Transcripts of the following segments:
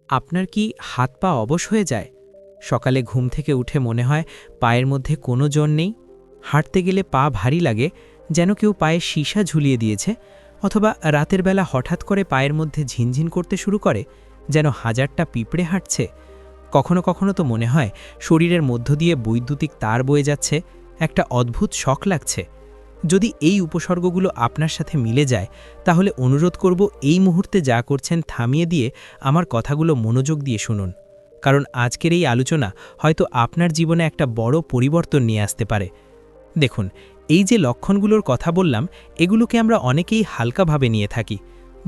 আপনার কি হাত পা অবশ হয়ে যায়? সকালে ঘুম থেকে উঠে মনে হয় পায়ের মধ্যে কোনো জোর নেই? হাঁটতে গেলে পা ভারী লাগে, যেন কেউ পায়ে সীসা ঝুলিয়ে দিয়েছে? অথবা রাতের বেলা হঠাৎ করে পায়ের মধ্যে ঝিনঝিন করতে শুরু করে, যেন হাজারটা পিঁপড়ে হাঁটছে? কখনো কখনো তো মনে হয় শরীরের মধ্য দিয়ে বৈদ্যুতিক তার বয়ে যাচ্ছে, একটা অদ্ভুত শক লাগছে। যদি এই উপসর্গগুলো আপনার সাথে মিলে যায়, তাহলে অনুরোধ করব এই মুহূর্তে যা করছেন থামিয়ে দিয়ে আমার কথাগুলো মনোযোগ দিয়ে শুনুন। কারণ আজকের এই আলোচনা হয়তো আপনার জীবনে একটা বড় পরিবর্তন নিয়ে আসতে পারে। দেখুন, এই যে লক্ষণগুলোর কথা বললাম, এগুলোকে আমরা অনেকেই হালকাভাবে নিয়ে থাকি।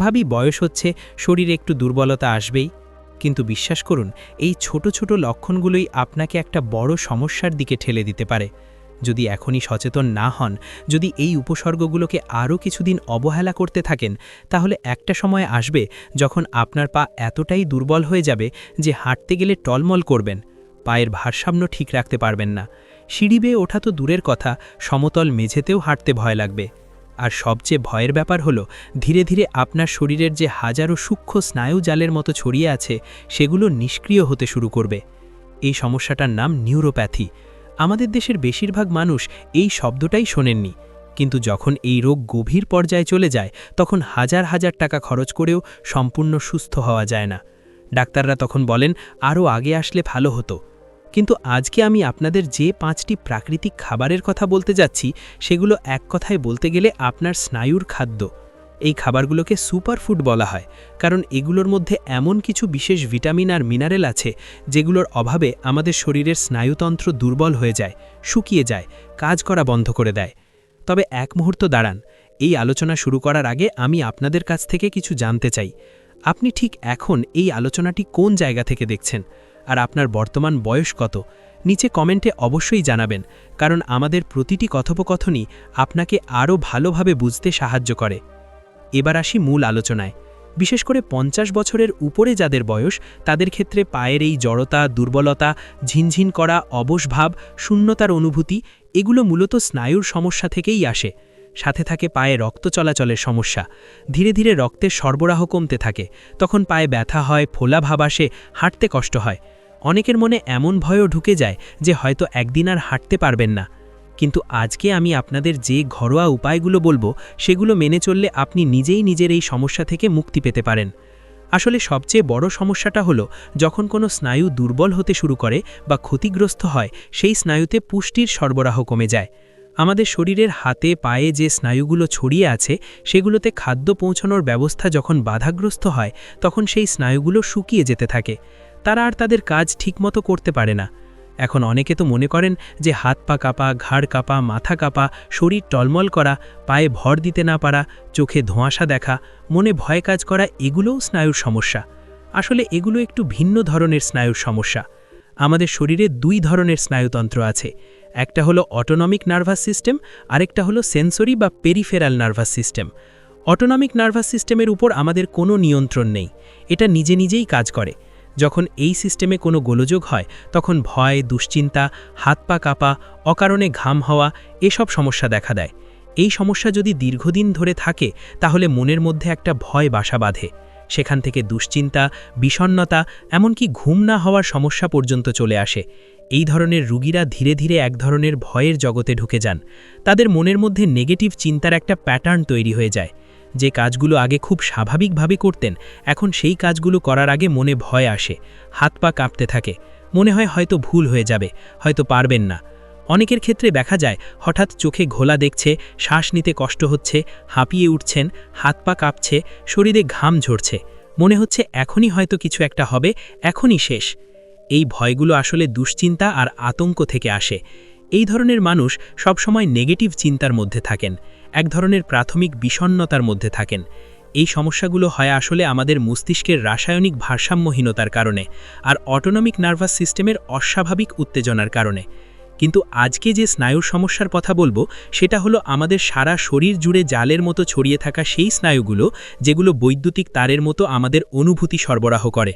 ভাবি বয়স হচ্ছে, শরীরে একটু দুর্বলতা আসবেই। কিন্তু বিশ্বাস করুন, এই ছোট ছোট লক্ষণগুলোই আপনাকে একটা বড় সমস্যার দিকে ঠেলে দিতে পারে। যদি এখনই সচেতন না হন, যদি এই উপসর্গগুলোকে আরও কিছুদিন অবহেলা করতে থাকেন, তাহলে একটা সময় আসবে যখন আপনার পা এতটাই দুর্বল হয়ে যাবে যে হাঁটতে গেলে টলমল করবেন, পায়ের ভারসাম্য ঠিক রাখতে পারবেন না। সিঁড়ি বেয়ে ওঠা তো দূরের কথা, সমতল মেঝেতেও হাঁটতে ভয় লাগবে। আর সবচেয়ে ভয়ের ব্যাপার হলো, ধীরে ধীরে আপনার শরীরের যে হাজারো সূক্ষ্ম স্নায়ু জালের মতো ছড়িয়ে আছে, সেগুলো নিষ্ক্রিয় হতে শুরু করবে। এই সমস্যাটার নাম নিউরোপ্যাথি। আমাদের দেশের বেশিরভাগ মানুষ এই শব্দটাই শোনেননি, কিন্তু যখন এই রোগ গভীর পর্যায়ে চলে যায়, তখন হাজার হাজার টাকা খরচ করেও সম্পূর্ণ সুস্থ হওয়া যায় না। ডাক্তাররা তখন বলেন আরও আগে আসলে ভালো হতো। কিন্তু আজকে আমি আপনাদের যে 5টি প্রাকৃতিক খাবারের কথা বলতে যাচ্ছি, সেগুলো এক কথায় বলতে গেলে আপনার স্নায়ুর খাদ্য। এই খাবারগুলোকে সুপারফুড বলা হয়, কারণ এগুলোর মধ্যে এমন কিছু বিশেষ ভিটামিন আর মিনারেল আছে, যেগুলোর অভাবে আমাদের শরীরের স্নায়ুতন্ত্র দুর্বল হয়ে যায়, শুকিয়ে যায়, কাজ করা বন্ধ করে দেয়। তবে এক মুহূর্ত দাঁড়ান, এই আলোচনা শুরু করার আগে আমি আপনাদের কাছ থেকে কিছু জানতে চাই। আপনি ঠিক এখন এই আলোচনাটি কোন জায়গা থেকে দেখছেন? আর আপনার বর্তমান বয়স কত? নিচে কমেন্টে অবশ্যই জানাবেন, কারণ আমাদের প্রতিটি কথোপকথনই আপনাকে আরও ভালোভাবে বুঝতে সাহায্য করে। এবার আসি মূল আলোচনায়। বিশেষ করে 50 বছরের উপরে যাদের বয়স, তাদের ক্ষেত্রে পায়ের এই জড়তা, দুর্বলতা, ঝিনঝিন করা, অবশ ভাব, শূন্যতার অনুভূতি, এগুলো মূলত স্নায়ুর সমস্যা থেকেই আসে। সাথে থাকে পায়ে রক্ত চলাচলের সমস্যা। ধীরে ধীরে রক্তের সরবরাহ কমতে থাকে, তখন পায়ে ব্যথা হয়, ফোলা ভাব আসে, হাঁটতে কষ্ট হয়। অনেকের মনে এমন ভয়ও ঢুকে যায় যে হয়তো একদিন আর হাঁটতে পারবেন না। কিন্তু আজকে আমি আপনাদের যে ঘরোয়া উপায়গুলো বলবো, সেগুলো মেনে চললে আপনি নিজেই নিজের এই সমস্যা থেকে মুক্তি পেতে পারেন। আসলে সবচেয়ে বড় সমস্যাটা হলো, যখন কোনো স্নায়ু দুর্বল হতে শুরু করে বা ক্ষতিগ্রস্ত হয়, সেই স্নায়ুতে পুষ্টির সরবরাহ কমে যায়। আমাদের শরীরের হাতে পায়ে যে স্নায়ুগুলো ছড়িয়ে আছে, সেগুলোতে খাদ্য পৌঁছানোর ব্যবস্থা যখন বাধাগ্রস্ত হয়, তখন সেই স্নায়ুগুলো শুকিয়ে যেতে থাকে। তারা আর তাদের কাজ ঠিকমতো করতে পারে না। এখন অনেকে তো মনে করেন যে হাত পা কাঁপা, ঘাড় কাঁপা, মাথা কাঁপা, শরীর টলমল করা, পায়ে ভর দিতে না পারা, চোখে ধোঁয়াশা দেখা, মনে ভয় কাজ করা, এগুলোও স্নায়ুর সমস্যা। আসলে এগুলো একটু ভিন্ন ধরনের স্নায়ুর সমস্যা। আমাদের শরীরে 2 ধরনের স্নায়ুতন্ত্র আছে। একটা হলো অটোনমিক নার্ভাস সিস্টেম, আরেকটা হলো সেন্সরি বা peripheral nervous system. Autonomic nervous সিস্টেমের উপর আমাদের কোনো নিয়ন্ত্রণ নেই, এটা নিজে নিজেই কাজ করে। যখন এই সিস্টেমে কোনো গোলযোগ হয়, তখন ভয়, দুশ্চিন্তা, হাত পা কাঁপা, অকারণে ঘাম হওয়া, এসব সমস্যা দেখা দেয়। এই সমস্যা যদি দীর্ঘদিন ধরে থাকে, তাহলে মনের মধ্যে একটা ভয় বাসা বাঁধে। সেখান থেকে দুশ্চিন্তা, বিষণ্ণতা, এমনকি ঘুম না হওয়ার সমস্যা পর্যন্ত চলে আসে। এই ধরনের রোগীরা ধীরে ধীরে এক ধরনের ভয়ের জগতে ঢুকে যান। তাদের মনের মধ্যে নেগেটিভ চিন্তার একটা প্যাটার্ন তৈরি হয়ে যায়। যে কাজগুলো আগে খুব স্বাভাবিকভাবে করতেন, এখন সেই কাজগুলো করার আগে মনে ভয় আসে, হাত পা কাঁপতে থাকে, মনে হয় হয়তো ভুল হয়ে যাবে, হয়তো পারবেন না। অনেকের ক্ষেত্রে দেখা যায় হঠাৎ চোখে ঘোলা দেখছে, শ্বাস নিতে কষ্ট হচ্ছে, হাঁপিয়ে উঠছেন, হাত পা কাঁপছে, শরীরে ঘাম ঝরছে, মনে হচ্ছে এখনই হয়তো কিছু একটা হবে, এখনই শেষ। এই ভয়গুলো আসলে দুশ্চিন্তা আর আতঙ্ক থেকে আসে। এই ধরনের মানুষ সবসময় নেগেটিভ চিন্তার মধ্যে থাকেন, এক ধরনের প্রাথমিক বিষণ্ণতার মধ্যে থাকেন। এই সমস্যাগুলো হয় আসলে আমাদের মস্তিষ্কের রাসায়নিক ভারসাম্যহীনতার কারণে, আর অটোনমিক নার্ভাস সিস্টেমের অস্বাভাবিক উত্তেজনার কারণে। কিন্তু আজকে যে স্নায়ুর সমস্যার কথা বলবো, সেটা হলো আমাদের সারা শরীর জুড়ে জালের মতো ছড়িয়ে থাকা সেই স্নায়ুগুলো, যেগুলো বৈদ্যুতিক তারের মতো আমাদের অনুভূতি সরবরাহ করে।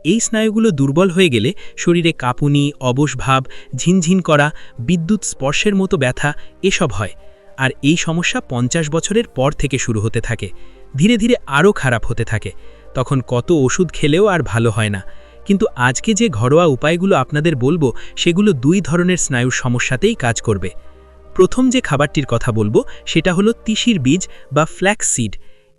এই স্নায়ুগুলো দুর্বল হয়ে গেলে শরীরে কাঁপুনি, অবশ ভাব, ঝিনঝিন করা, বিদ্যুৎ স্পর্শের মতো ব্যথা, এসব হয়। আর এই সমস্যা 50 বছরের পর থেকে শুরু হতে থাকে, ধীরে ধীরে আরও খারাপ হতে থাকে। তখন কত ওষুধ খেলেও আর ভালো হয় না। কিন্তু আজকে যে ঘরোয়া উপায়গুলো আপনাদের বলবো সেগুলো 2 ধরনের স্নায়ুর সমস্যাতেই কাজ করবে। প্রথম যে খাবারটির কথা বলবো সেটা হলো তিসির বীজ বা ফ্ল্যাক্স সিড।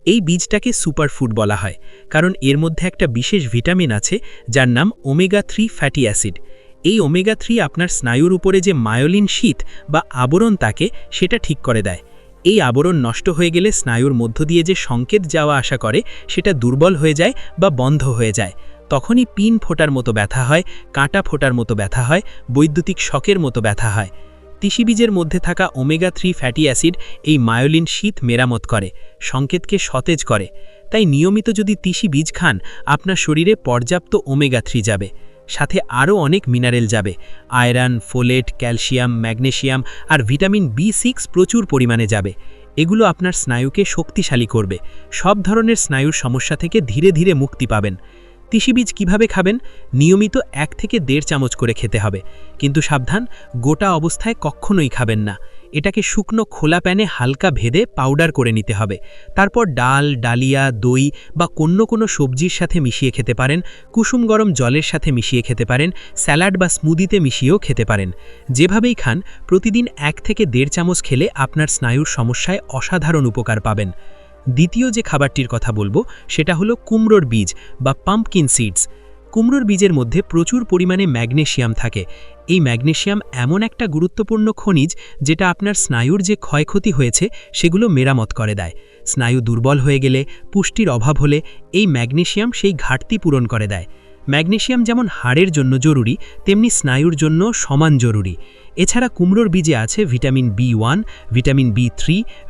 এই বীজটাকে সুপারফুড বলা হয়, কারণ এর মধ্যে একটা বিশেষ ভিটামিন আছে যার নাম ওমেগা-3 ফ্যাটি অ্যাসিড। এই ওমেগা-3 আপনার স্নায়ুর উপরে যে মায়োলিন শীথ বা আবরণ থাকে সেটা ঠিক করে দেয়। এই আবরণ নষ্ট হয়ে গেলে স্নায়ুর মধ্য দিয়ে যে সংকেত যাওয়া আসা করে সেটা দুর্বল হয়ে যায় বা বন্ধ হয়ে যায়। তখনই পিন ফোটার মতো ব্যথা হয়, কাঁটা ফোটার মতো ব্যথা হয়, বৈদ্যুতিক শকের মতো ব্যথা হয়। তিসি বীজের মধ্যে থাকা ওমেগা-3 ফ্যাটি অ্যাসিড এই মায়োলিন শীথ মেরামত করে, সংকেতকে সতেজ করে। তাই নিয়মিত যদি তিসি বীজ খান, আপনার শরীরে পর্যাপ্ত ওমেগা-3 যাবে, সাথে আরও অনেক মিনারেল যাবে। আয়রন, ফোলেট, ক্যালসিয়াম, ম্যাগনেসিয়াম আর ভিটামিন B6 প্রচুর পরিমাণে যাবে। এগুলো আপনার স্নায়ুকে শক্তিশালী করবে। সব ধরনের স্নায়ুর সমস্যা থেকে ধীরে ধীরে মুক্তি পাবেন। তিসি বীজ কীভাবে খাবেন? নিয়মিত 1 থেকে 1.5 চামচ করে খেতে হবে, কিন্তু সাবধান, গোটা অবস্থায় কখনোই খাবেন না। এটাকে শুকনো খোলা প্যানে হালকা ভেদে পাউডার করে নিতে হবে। তারপর ডাল, ডালিয়া, দই বা কোনো সবজির সাথে মিশিয়ে খেতে পারেন, কুসুম গরম জলের সাথে মিশিয়ে খেতে পারেন, স্যালাড বা স্মুদিতে মিশিয়েও খেতে পারেন। যেভাবেই খান, প্রতিদিন 1 থেকে 1.5 চামচ খেলে আপনার স্নায়ুর সমস্যায় অসাধারণ উপকার পাবেন। দ্বিতীয় যে খাবারটির কথা বলবো সেটা হলো কুমড়োর বীজ বা পাম্পকিন সিডস। কুমড়োর বীজের মধ্যে প্রচুর পরিমাণে ম্যাগনেসিয়াম থাকে। এই ম্যাগনেসিয়াম এমন একটা গুরুত্বপূর্ণ খনিজ যেটা আপনার স্নায়ুর যে ক্ষয়ক্ষতি হয়েছে সেগুলো মেরামত করে দেয়। স্নায়ু দুর্বল হয়ে গেলে, পুষ্টির অভাব হলে এই ম্যাগনেসিয়াম সেই ঘাটতি পূরণ করে দেয়। ম্যাগনেসিয়াম যেমন হাড়ের জন্য জরুরি, তেমনি স্নায়ুর জন্য সমান জরুরি। এছাড়া কুমড়োর বীজে আছে vitamin B1, vitamin B3,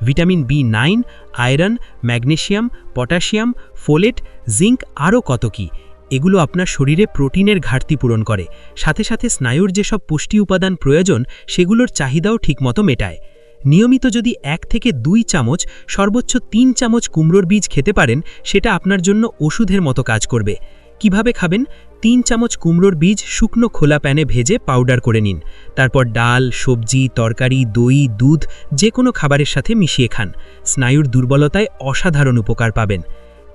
vitamin B9, iron, magnesium, potassium, folate, zinc, আরও কত কি। এগুলো আপনার শরীরে প্রোটিনের ঘাটতি পূরণ করে, সাথে সাথে স্নায়ুর যেসব পুষ্টি উপাদান প্রয়োজন সেগুলোর চাহিদাও ঠিকমতো মেটায়। নিয়মিত যদি 1 থেকে 2 চামচ, সর্বোচ্চ 3 চামচ কুমড়োর বীজ খেতে পারেন, সেটা আপনার জন্য ওষুধের মতো কাজ করবে। কিভাবে খাবেন? 3 চামচ কুমড়োর বীজ শুকনো খোলা প্যানে ভেজে পাউডার করে নিন। তারপর ডাল, সবজি, তরকারি, দই, দুধ যে কোনো খাবারের সাথে মিশিয়ে খান। স্নায়ুর দুর্বলতায় অসাধারণ উপকার পাবেন।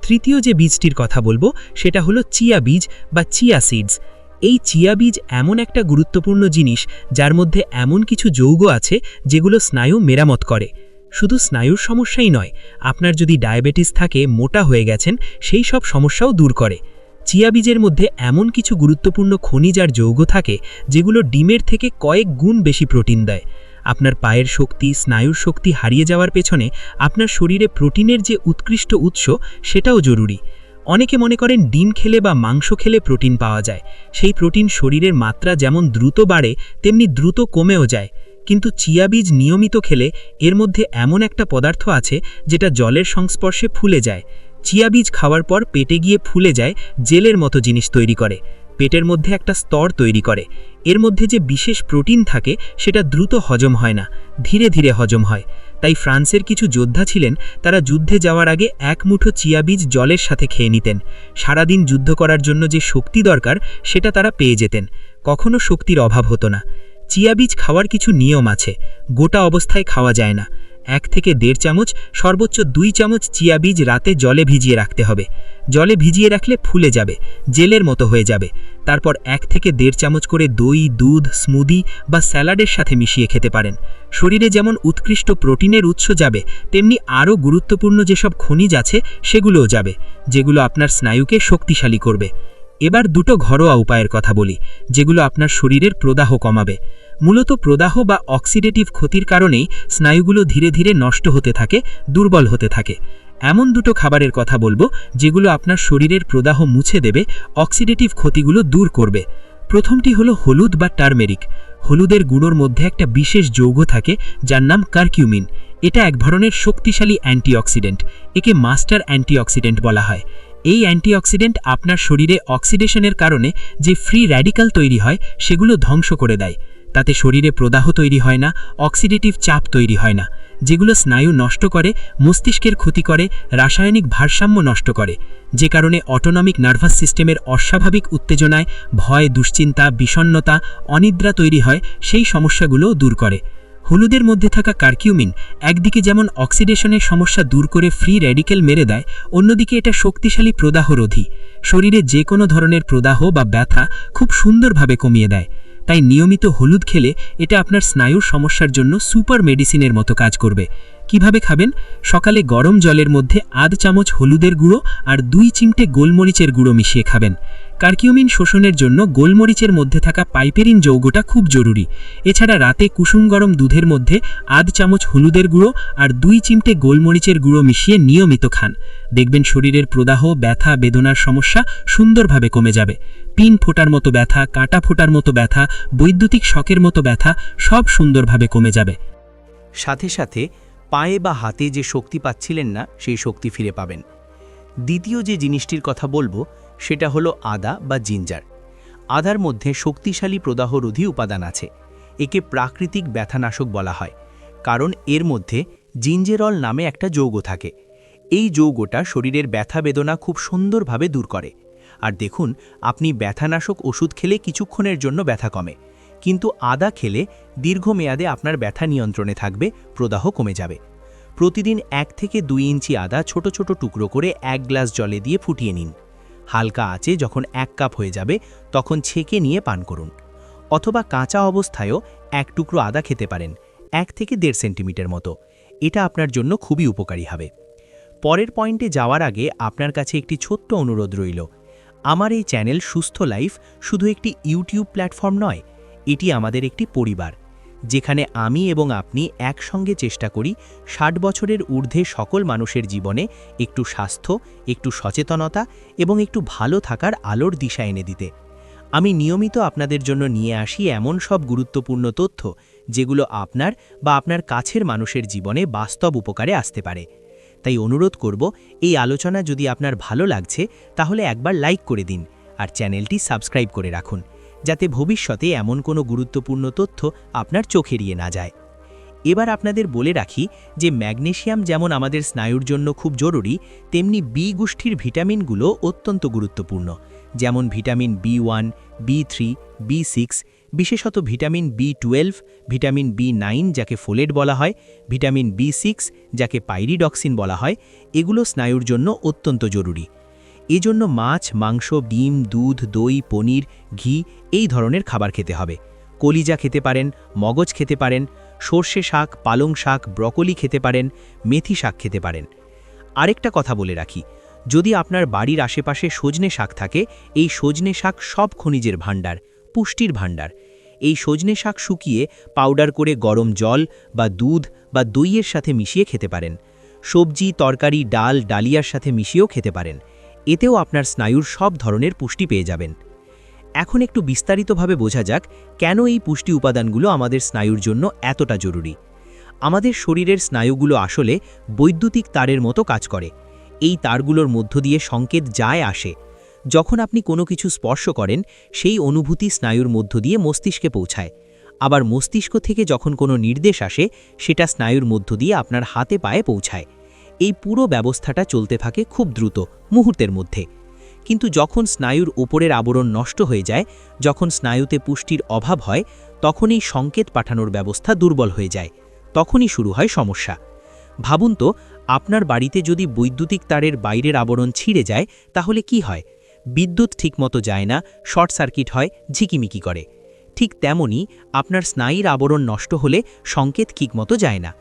তৃতীয় যে বীজটির কথা বলবো সেটা হলো চিয়া বীজ বা চিয়া সিডস। এই চিয়া বীজ এমন একটা গুরুত্বপূর্ণ জিনিস যার মধ্যে এমন কিছু যৌগ আছে যেগুলো স্নায়ু মেরামত করে। শুধু স্নায়ুর সমস্যাই নয়, আপনার যদি ডায়াবেটিস থাকে, মোটা হয়ে গেছেন, সেই সব সমস্যাও দূর করে। চিয়া বীজের মধ্যে এমন কিছু গুরুত্বপূর্ণ খনিজ আর যৌগ থাকে যেগুলো ডিমের থেকে কয়েক গুণ বেশি প্রোটিন দেয়। আপনার পায়ের শক্তি, স্নায়ুর শক্তি হারিয়ে যাওয়ার পেছনে আপনার শরীরে প্রোটিনের যে উৎকৃষ্ট উৎস সেটাও জরুরি। অনেকে মনে করেন ডিম খেলে বা মাংস খেলে প্রোটিন পাওয়া যায়। সেই প্রোটিন শরীরের মাত্রা যেমন দ্রুত বাড়ে তেমনি দ্রুত কমেও যায়। কিন্তু চিয়া বীজ নিয়মিত খেলে এর মধ্যে এমন একটা পদার্থ আছে যেটা জলের সংস্পর্শে ফুলে যায়। চিয়া বীজ খাওয়ার পর পেটে গিয়ে ফুলে যায়, জেলের মতো জিনিস তৈরি করে, পেটের মধ্যে একটা স্তর তৈরি করে। এর মধ্যে যে বিশেষ প্রোটিন থাকে সেটা দ্রুত হজম হয় না, ধীরে ধীরে হজম হয়। তাই ফ্রান্সের কিছু যোদ্ধা ছিলেন, তারা যুদ্ধে যাওয়ার আগে 1 মুঠো চিয়া বীজ জলের সাথে খেয়ে নিতেন। সারাদিন যুদ্ধ করার জন্য যে শক্তি দরকার সেটা তারা পেয়ে যেতেন, কখনো শক্তির অভাব হতো না। চিয়া বীজ খাওয়ার কিছু নিয়ম আছে। গোটা অবস্থায় খাওয়া যায় না। 1 থেকে 1.5 চামচ, সর্বোচ্চ 2 চামচ চিয়া বীজ রাতে জলে ভিজিয়ে রাখতে হবে। জলে ভিজিয়ে রাখলে ফুলে যাবে, জেলের মতো হয়ে যাবে। তারপর 1 থেকে 1.5 চামচ করে দই, দুধ, স্মুদি বা স্যালাডের সাথে মিশিয়ে খেতে পারেন। শরীরে যেমন উৎকৃষ্ট প্রোটিনের উৎস যাবে, তেমনি আরও গুরুত্বপূর্ণ যেসব খনিজ আছে সেগুলোও যাবে, যেগুলো আপনার স্নায়ুকে শক্তিশালী করবে। এবার 2টো ঘরোয়া উপায়ের কথা বলি, যেগুলো আপনার শরীরের প্রদাহ কমাবে। মূলত প্রদাহ বা অক্সিডেটিভ ক্ষতির কারণেই স্নায়ুগুলো ধীরে ধীরে নষ্ট হতে থাকে, দুর্বল হতে থাকে। এমন 2টো খাবারের কথা বলবো যেগুলো আপনার শরীরের প্রদাহ মুছে দেবে, অক্সিডেটিভ ক্ষতিগুলো দূর করবে। প্রথমটি হলো হলুদ বা টার্মেরিক। হলুদের গুঁড়োর মধ্যে একটা বিশেষ যৌগ থাকে যার নাম কারকিউমিন। এটা এক ধরনের শক্তিশালী অ্যান্টিঅক্সিডেন্ট। একে মাস্টার অ্যান্টিঅক্সিডেন্ট বলা হয়। এই অ্যান্টিঅক্সিডেন্ট আপনার শরীরে অক্সিডেশনের কারণে যে ফ্রি র্যাডিক্যাল তৈরি হয় সেগুলো ধ্বংস করে দেয়। তাতে শরীরে প্রদাহ তৈরি হয় না, অক্সিডেটিভ চাপ তৈরি হয় না, যেগুলো স্নায়ু নষ্ট করে, মস্তিষ্কের ক্ষতি করে, রাসায়নিক ভারসাম্য নষ্ট করে, যে কারণে অটোনমিক নার্ভাস সিস্টেমের অস্বাভাবিক উত্তেজনায় ভয়, দুশ্চিন্তা, বিষণ্ণতা, অনিদ্রা তৈরি হয়। সেই সমস্যাগুলোও দূর করে। হলুদের মধ্যে থাকা কারকিউমিন একদিকে যেমন অক্সিডেশনের সমস্যা দূর করে ফ্রি র্যাডিক্যাল মেরে দেয়, অন্যদিকে এটা শক্তিশালী প্রদাহরোধী, শরীরে যে কোনো ধরনের প্রদাহ বা ব্যথা খুব সুন্দরভাবে কমিয়ে দেয়। তাই নিয়মিত হলুদ খেলে এটা আপনার স্নায়ুর সমস্যার জন্য সুপার মেডিসিনের মতো কাজ করবে। কিভাবে খাবেন? সকালে গরম জলের মধ্যে আধ চামচ হলুদের গুঁড়ো আর 2 চিমটে গোলমরিচের গুঁড়ো মিশিয়ে খাবেন। কারকিউমিন শোষণের জন্য গোলমরিচের মধ্যে থাকা পাইপেরিন যৌগটা খুব জরুরি। এছাড়া রাতে কুসুম গরম দুধের মধ্যে আধ চামচ হলুদের গুঁড়ো আর 2 চিমটে গোলমরিচের গুঁড়ো মিশিয়ে নিয়মিত খান। দেখবেন শরীরের প্রদাহ, ব্যথা, বেদনার সমস্যা সুন্দরভাবে কমে যাবে। পিন ফোটার মতো ব্যথা, কাঁটা ফোটার মতো ব্যথা, বৈদ্যুতিক শকের মতো ব্যথা সব সুন্দরভাবে কমে যাবে। সাথে সাথে পায়ে বা হাতে যে শক্তি পাচ্ছিলেন না, সেই শক্তি ফিরে পাবেন। দ্বিতীয় যে জিনিসটির কথা বলবো সেটা হলো আদা বা জিঞ্জার। আদার মধ্যে শক্তিশালী প্রদাহরোধী উপাদান আছে। একে প্রাকৃতিক ব্যথানাশক বলা হয়, কারণ এর মধ্যে জিঞ্জেরল নামে একটা যৌগ থাকে। এই যৌগটা শরীরের ব্যথা বেদনা খুব সুন্দরভাবে দূর করে। আর দেখুন, আপনি ব্যথানাশক ওষুধ খেলে কিছুক্ষণের জন্য ব্যথা কমে, কিন্তু আদা খেলে দীর্ঘমেয়াদে আপনার ব্যথা নিয়ন্ত্রণে থাকবে, প্রদাহ কমে যাবে। প্রতিদিন 1 থেকে 2 ইঞ্চি আদা ছোট ছোট টুকরো করে 1 গ্লাস জলে দিয়ে ফুটিয়ে নিন। হালকা আঁচে যখন 1 কাপ হয়ে যাবে তখন ছেঁকে নিয়ে পান করুন। অথবা কাঁচা অবস্থায়ও 1 টুকরো আদা খেতে পারেন, 1 থেকে 1.5 সেন্টিমিটার মতো। এটা আপনার জন্য খুবই উপকারী হবে। পরের পয়েন্টে যাওয়ার আগে আপনার কাছে একটি ছোট্ট অনুরোধ রইল। আমার এই চ্যানেল সুস্থ লাইফ শুধু একটি ইউটিউব প্ল্যাটফর্ম নয়, এটি আমাদের একটি পরিবার, যেখানে আমি এবং আপনি একসঙ্গে চেষ্টা করি 60 বছরের ঊর্ধ্বে সকল মানুষের জীবনে একটু স্বাস্থ্য, একটু সচেতনতা এবং একটু ভালো থাকার আলোর দিশা এনে দিতে। আমি নিয়মিত আপনাদের জন্য নিয়ে আসি এমন সব গুরুত্বপূর্ণ তথ্য যেগুলো আপনার বা আপনার কাছের মানুষের জীবনে বাস্তব উপকারে আসতে পারে। তাই অনুরোধ করব, এই আলোচনা যদি আপনার ভালো লাগছে তাহলে একবার লাইক করে দিন আর চ্যানেলটি সাবস্ক্রাইব করে রাখুন, যাতে ভবিষ্যতে এমন কোনো গুরুত্বপূর্ণ তথ্য আপনার চোখ এড়িয়ে না যায়। এবার আপনাদের বলে রাখি যে ম্যাগনেসিয়াম যেমন আমাদের স্নায়ুর জন্য খুব জরুরি, তেমনি বি গোষ্ঠীর ভিটামিনগুলো অত্যন্ত গুরুত্বপূর্ণ, যেমন ভিটামিন B1, B3, B6, বিশেষত ভিটামিন B12, ভিটামিন B9 যাকে ফোলেট বলা হয়, ভিটামিন B6 যাকে পাইরিডক্সিন বলা হয়, এগুলো স্নায়ুর জন্য অত্যন্ত জরুরি। এজন্য মাছ, মাংস, ডিম, দুধ, দই, পনির, ঘি এই ধরনের খাবার খেতে হবে। কলিজা খেতে পারেন, মগজ খেতে পারেন, সর্ষে শাক, পালং শাক, ব্রকলি খেতে পারেন, মেথি শাক খেতে পারেন। আরেকটা কথা বলে রাখি, যদি আপনার বাড়ির আশেপাশে সজনে শাক থাকে, এই সজনে শাক সব খনিজের ভাণ্ডার, পুষ্টির ভাণ্ডার। এই সজনে শাক শুকিয়ে পাউডার করে গরম জল বা দুধ বা দইয়ের সাথে মিশিয়ে খেতে পারেন। সবজি, তরকারি, ডাল, ডালিয়ার সাথে মিশিয়েও খেতে পারেন। এতেও আপনার স্নায়ুর সব ধরনের পুষ্টি পেয়ে যাবেন। এখন একটু বিস্তারিতভাবে বোঝা যাক কেন এই পুষ্টি উপাদানগুলো আমাদের স্নায়ুর জন্য এতটা জরুরি। আমাদের শরীরের স্নায়ুগুলো আসলে বৈদ্যুতিক তারের মতো কাজ করে। এই তারগুলোর মধ্য দিয়ে সংকেত যায় আসে। যখন আপনি কোনো কিছু স্পর্শ করেন, সেই অনুভূতি স্নায়ুর মধ্য দিয়ে মস্তিষ্কে পৌঁছায়। আবার মস্তিষ্ক থেকে যখন কোনো নির্দেশ আসে, সেটা স্নায়ুর মধ্য দিয়ে আপনার হাতে পায়ে পৌঁছায়। এই পুরো ব্যবস্থাটা চলতে থাকে খুব দ্রুত, মুহূর্তের মধ্যে। কিন্তু যখন স্নায়ুর ওপরের আবরণ নষ্ট হয়ে যায়, যখন স্নায়ুতে পুষ্টির অভাব হয়, তখন এই সংকেত পাঠানোর ব্যবস্থা দুর্বল হয়ে যায়। তখনই শুরু হয় সমস্যা। ভাবুন তো, আপনার বাড়িতে যদি বৈদ্যুতিক তারের বাইরের আবরণ ছিঁড়ে যায় তাহলে কি হয়? বিদ্যুৎ ঠিকমতো যায় না, শর্ট সার্কিট হয়, ঝিকিমিকি করে। ঠিক তেমনি আপনার স্নায়ুর আবরণ নষ্ট হলে সংকেত ঠিকমতো যায় না।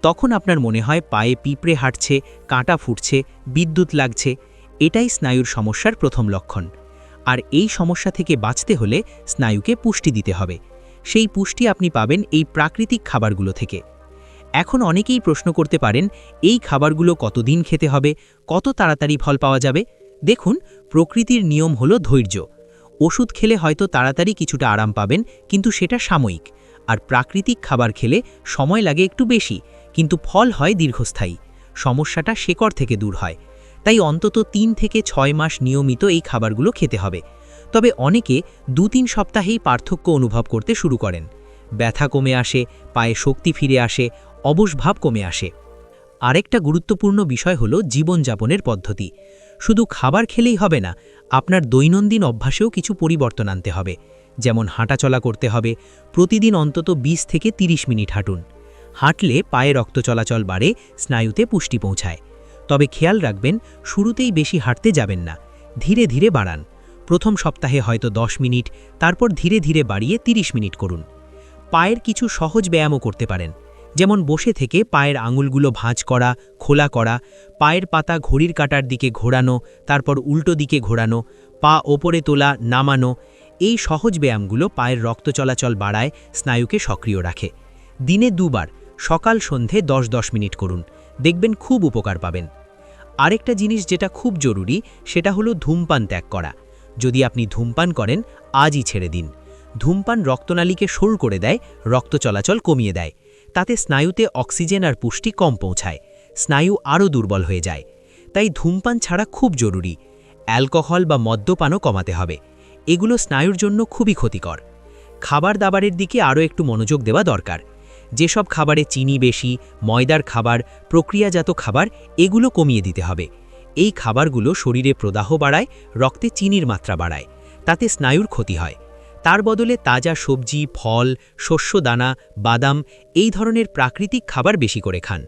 তখন আপনার মনে হয় পায়ে পিঁপড়ে হাঁটছে, কাঁটা ফুটছে, বিদ্যুৎ লাগছে। এটাই স্নায়ুর সমস্যার প্রথম লক্ষণ। আর এই সমস্যা থেকে বাঁচতে হলে স্নায়ুকে পুষ্টি দিতে হবে। সেই পুষ্টি আপনি পাবেন এই প্রাকৃতিক খাবারগুলো থেকে। এখন অনেকেই প্রশ্ন করতে পারেন, এই খাবারগুলো কতদিন খেতে হবে, কত তাড়াতাড়ি ফল পাওয়া যাবে? দেখুন, প্রকৃতির নিয়ম হলো ধৈর্য। ওষুধ খেলে হয়তো তাড়াতাড়ি কিছুটা আরাম পাবেন, কিন্তু সেটা সাময়িক। আর প্রাকৃতিক খাবার খেলে সময় লাগে একটু বেশি, কিন্তু ফল হয় দীর্ঘস্থায়ী। সমস্যাটা শেকড় থেকে দূর হয়। তাই অন্তত 3 থেকে 6 মাস নিয়মিত এই খাবারগুলো খেতে হবে। তবে অনেকে 2-3 সপ্তাহেই পার্থক্য অনুভব করতে শুরু করেন। ব্যথা কমে আসে, পায়ে শক্তি ফিরে আসে, অবশ ভাব কমে আসে। আরেকটা গুরুত্বপূর্ণ বিষয় হলো জীবনযাপনের পদ্ধতি। শুধু খাবার খেলেই হবে না, আপনার দৈনন্দিন অভ্যাসেও কিছু পরিবর্তন আনতে হবে। যেমন হাঁটাচলা করতে হবে, প্রতিদিন অন্তত 20 থেকে 30 মিনিট হাঁটুন। হাঁটলে পায়ে রক্ত চলাচল বাড়ে, স্নায়ুতে পুষ্টি পৌঁছায়। তবে খেয়াল রাখবেন, শুরুতেই বেশি হাঁটতে যাবেন না, ধীরে ধীরে বাড়ান। প্রথম সপ্তাহে হয়তো 10 মিনিট, তারপর ধীরে ধীরে বাড়িয়ে 30 মিনিট করুন। পায়ের কিছু সহজ ব্যায়ামও করতে পারেন, যেমন বসে থেকে পায়ের আঙুলগুলো ভাঁজ করা, খোলা করা, পায়ের পাতা ঘড়ির কাঁটার দিকে ঘোরানো, তারপর উল্টো দিকে ঘোরানো, পা ওপরে তোলা, নামানো। এই সহজ ব্যায়ামগুলো পায়ের রক্ত চলাচল বাড়ায়, স্নায়ুকে সক্রিয় রাখে। দিনে 2 বার, সকাল সন্ধে 10-10 মিনিট করুন, দেখবেন খুব উপকার পাবেন। আরেকটা জিনিস যেটা খুব জরুরি, সেটা হলো ধূমপান ত্যাগ করা। যদি আপনি ধূমপান করেন, আজই ছেড়ে দিন। ধূমপান রক্তনালীকে সরু করে দেয়, রক্ত চলাচল কমিয়ে দেয়। তাতে স্নায়ুতে অক্সিজেন আর পুষ্টি কম পৌঁছায়, স্নায়ু আরও দুর্বল হয়ে যায়। তাই ধূমপান ছাড়া খুব জরুরি। অ্যালকোহল বা মদ্যপানও কমাতে হবে, এগুলো স্নায়ুর জন্য খুবই ক্ষতিকর। খাবার দাবারের দিকে আরও একটু মনোযোগ দেওয়া দরকার। যেসব খাবারে চিনি বেশি, ময়দার খাবার, প্রক্রিয়াজাত খাবার, এগুলো কমিয়ে দিতে হবে। এই খাবারগুলো শরীরে প্রদাহ বাড়ায়, রক্তে চিনির মাত্রা বাড়ায়, তাতে স্নায়ুর ক্ষতি হয়। তার বদলে তাজা সবজি, ফল, শস্যদানা, বাদাম এই ধরনের প্রাকৃতিক খাবার বেশি করে খান।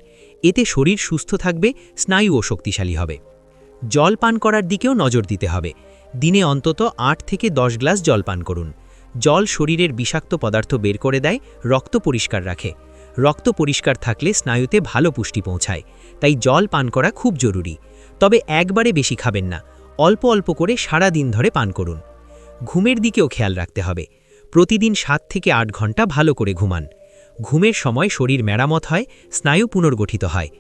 এতে শরীর সুস্থ থাকবে, স্নায়ুও শক্তিশালী হবে। জল পান করার দিকেও নজর দিতে হবে। দিনে অন্তত 8 থেকে 10 গ্লাস জল পান করুন। জল শরীরের বিষাক্ত পদার্থ বের করে দেয়, রক্ত পরিষ্কার রাখে। রক্ত পরিষ্কার থাকলে স্নায়ুতে ভালো পুষ্টি পৌঁছায়, তাই জল পান করা খুব জরুরি। তবে একবারে বেশি খাবেন না, অল্প অল্প করে সারা দিন ধরে পান করুন। ঘুমের দিকেও খেয়াল রাখতে হবে। প্রতিদিন 7 থেকে 8 ঘন্টা ভালো করে ঘুমান। ঘুমের সময় শরীর মেরামত হয়, স্নায়ু পুনর্গঠিত হয়।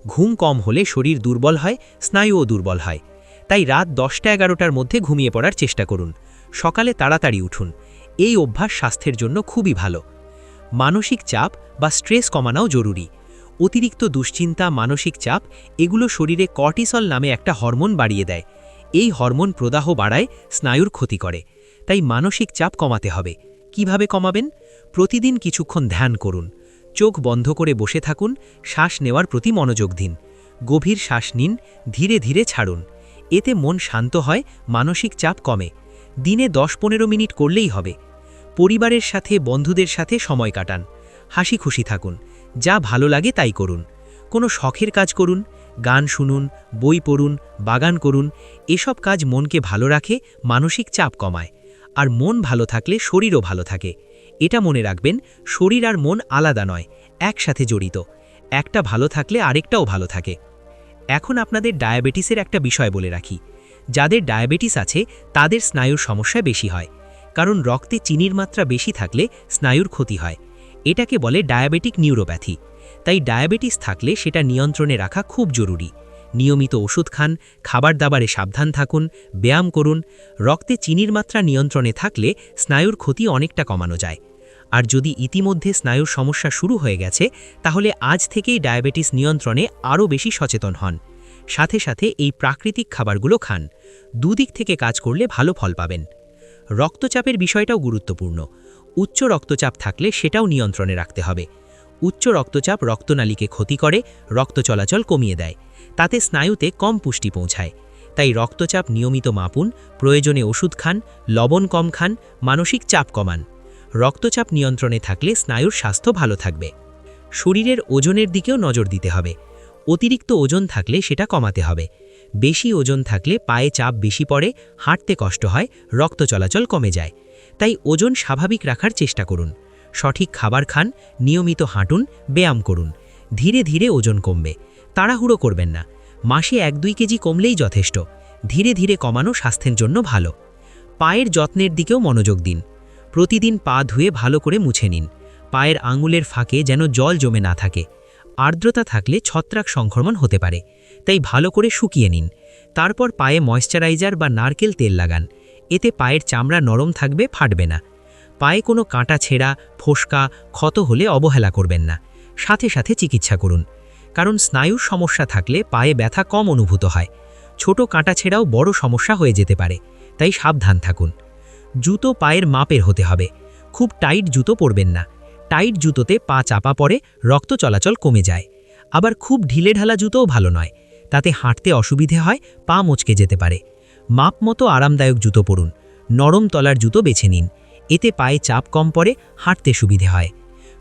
ঘুম কম হলে শরীর দুর্বল হয়, স্নায়ুও দুর্বল হয়। তাই রাত 10টা-11টার মধ্যে ঘুমিয়ে পড়ার চেষ্টা করুন। সকালে তাড়াতাড়ি উঠুন। এই অভ্যাস স্বাস্থ্যের জন্য খুবই ভালো। মানসিক চাপ বা স্ট্রেস কমানোও জরুরি। অতিরিক্ত দুশ্চিন্তা, মানসিক চাপ এগুলো শরীরে কর্টিসল নামে একটা হরমোন বাড়িয়ে দেয়। এই হরমোন প্রদাহ বাড়ায়, স্নায়ুর ক্ষতি করে। তাই মানসিক চাপ কমাতে হবে। কিভাবে কমাবেন? প্রতিদিন কিছুক্ষণ ধ্যান করুন। চোখ বন্ধ করে বসে থাকুন, শ্বাস নেওয়ার প্রতি মনোযোগ দিন। গভীর শ্বাস নিন, ধীরে ধীরে ছাড়ুন। এতে মন শান্ত হয়, মানসিক চাপ কমে। দিনে 10-15 মিনিট করলেই হবে। পরিবারের সাথে, বন্ধুদের সাথে সময় কাটান। হাসি খুশি থাকুন। যা ভালো লাগে তাই করুন। কোনো শখের কাজ করুন, গান শুনুন, বই পড়ুন, বাগান করুন। এসব কাজ মনকে ভালো রাখে, মানসিক চাপ কমায়। আর মন ভালো থাকলে শরীরও ভালো থাকে। এটা মনে রাখবেন, শরীর আর মন আলাদা নয়, একসাথে জড়িত। একটা ভালো থাকলে আরেকটাও ভালো থাকে। এখন আপনাদের ডায়াবেটিসের একটা বিষয় বলে রাখি। যাদের ডায়াবেটিস আছে তাদের স্নায়ুর সমস্যা বেশি হয়, কারণ রক্তে চিনির মাত্রা বেশি থাকলে স্নায়ুর ক্ষতি হয়। এটাকে বলে ডায়াবেটিক নিউরোপ্যাথি। তাই ডায়াবেটিস থাকলে সেটা নিয়ন্ত্রণে রাখা খুব জরুরি। নিয়মিত ওষুধ খান, খাবার দাবারে সাবধান থাকুন, ব্যায়াম করুন। রক্তে চিনির মাত্রা নিয়ন্ত্রণে থাকলে স্নায়ুর ক্ষতি অনেকটা কমানো যায়। আর যদি ইতিমধ্যে স্নায়ুর সমস্যা শুরু হয়ে গেছে, তাহলে আজ থেকেই ডায়াবেটিস নিয়ন্ত্রণে আরও বেশি সচেতন হন। সাথে সাথে এই প্রাকৃতিক খাবারগুলো খান। দুদিক থেকে কাজ করলে ভালো ফল পাবেন। রক্তচাপের বিষয়টাও গুরুত্বপূর্ণ। উচ্চ রক্তচাপ থাকলে সেটাও নিয়ন্ত্রণে রাখতে হবে। উচ্চ রক্তচাপ রক্তনালীকে ক্ষতি করে, রক্ত চলাচল কমিয়ে দেয়। তাতে স্নায়ুতে কম পুষ্টি পৌঁছায়। তাই রক্তচাপ নিয়মিত মাপুন, প্রয়োজনে ওষুধ খান, লবণ কম খান, মানসিক চাপ কমান। রক্তচাপ নিয়ন্ত্রণে থাকলে স্নায়ুর স্বাস্থ্য ভালো থাকবে। শরীরের ওজনের দিকেও নজর দিতে হবে। অতিরিক্ত ওজন থাকলে সেটা কমাতে হবে। বেশি ওজন থাকলে পায়ে চাপ বেশি পড়ে, হাঁটতে কষ্ট হয়, রক্ত চলাচল কমে যায়। তাই ওজন স্বাভাবিক রাখার চেষ্টা করুন। সঠিক খাবার খান, নিয়মিত হাঁটুন, ব্যায়াম করুন। ধীরে ধীরে ওজন কমবে, তাড়াহুড়ো করবেন না। মাসে 1-2 কেজি কমলেই যথেষ্ট। ধীরে ধীরে কমানো স্বাস্থ্যের জন্য ভালো। পায়ের যত্নের দিকেও মনোযোগ দিন। প্রতিদিন পা ধুয়ে ভালো করে মুছে নিন। পায়ের আঙুলের ফাঁকে যেন জল জমে না থাকে। আর্দ্রতা থাকলে ছত্রাক সংক্রমণ হতে পারে, তাই ভালো করে শুকিয়ে নিন। তারপর পায়ে ময়েশ্চারাইজার বা নারকেল তেল লাগান। এতে পায়ের চামড়া নরম থাকবে, ফাটবে না। পায়ে কোনো কাঁটা ছেঁড়া, ফোসকা, ক্ষত হলে অবহেলা করবেন না। সাথে সাথে চিকিৎসা করুন, কারণ স্নায়ুর সমস্যা থাকলে পায়ে ব্যথা কম অনুভূত হয়। ছোট কাঁটা ছেঁড়াও বড় সমস্যা হয়ে যেতে পারে, তাই সাবধান থাকুন। জুতো পায়ের মাপের হতে হবে। খুব টাইট জুতো পরবেন না। টাইট জুতোতে পা চাপা পড়ে, রক্ত চলাচল কমে যায়। আবার খুব ঢিলেঢালা জুতোও ভালো নয়, তাতে হাঁটতে অসুবিধে হয়, পা মচকে যেতে পারে। মাপ মতো আরামদায়ক জুতো পরুন। নরম তলার জুতো বেছে নিন। এতে পায়ে চাপ কম পড়ে, হাঁটতে সুবিধে হয়।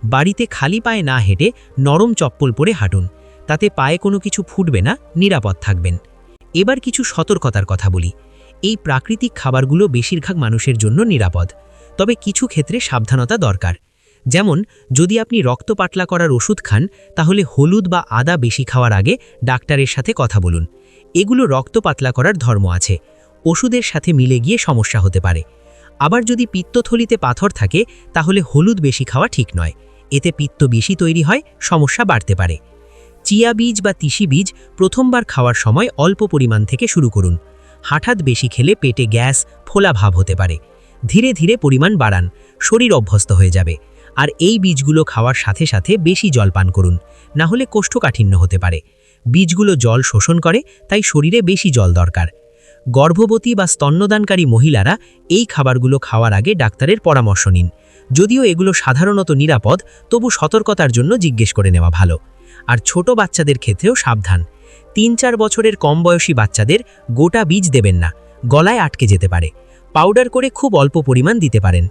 বাড়িতে খালি পায়ে না হেঁটে নরম চপ্পল পরে হাঁটুন, তাতে পায়ে কোনো কিছু ফুটবে না, নিরাপদ থাকবেন। এবার কিছু সতর্কতার কথা বলি। এই প্রাকৃতিক খাবারগুলো বেশিরভাগ মানুষের জন্য নিরাপদ, তবে কিছু ক্ষেত্রে সাবধানতা দরকার। যেমন যদি আপনি রক্ত পাতলা করার ওষুধ খান, তাহলে হলুদ বা আদা বেশি খাওয়ার আগে ডাক্তারের সাথে কথা বলুন। এগুলো রক্ত পাতলা করার ধর্ম আছে, ওষুধের সাথে মিলে গিয়ে সমস্যা হতে পারে। আবার যদি পিত্তথলিতে পাথর থাকে, তাহলে হলুদ বেশি খাওয়া ঠিক নয়, এতে পিত্ত বেশি তৈরি হয়, সমস্যা বাড়তে পারে। চিয়া বীজ বা তিসি বীজ প্রথমবার খাওয়ার সময় অল্প পরিমাণ থেকে শুরু করুন। হঠাৎ বেশি খেলে পেটে গ্যাস, ফোলা ভাব হতে পারে। ধীরে ধীরে পরিমাণ বাড়ান, শরীর অভ্যস্ত হয়ে যাবে। আর এই বীজগুলো খাওয়ার সাথে সাথে বেশি জল পান করুন, না হলে কোষ্ঠকাঠিন্য হতে পারে। বীজগুলো জল শোষণ করে, তাই শরীরে বেশি জল দরকার। গর্ভবতী বা স্তন্যদানকারী মহিলারা এই খাবারগুলো খাওয়ার আগে ডাক্তারের পরামর্শ নিন। যদিও এগুলো সাধারণত নিরাপদ, তবু সতর্কতার জন্য জিজ্ঞেস করে নেওয়া ভালো। আর ছোট বাচ্চাদের ক্ষেত্রেও সাবধান। 3-4 বছরের কম বয়সী বাচ্চাদের গোটা বীজ দেবেন না, গলায় আটকে যেতে পারে। পাউডার করে খুব অল্প পরিমাণ দিতে পারেন।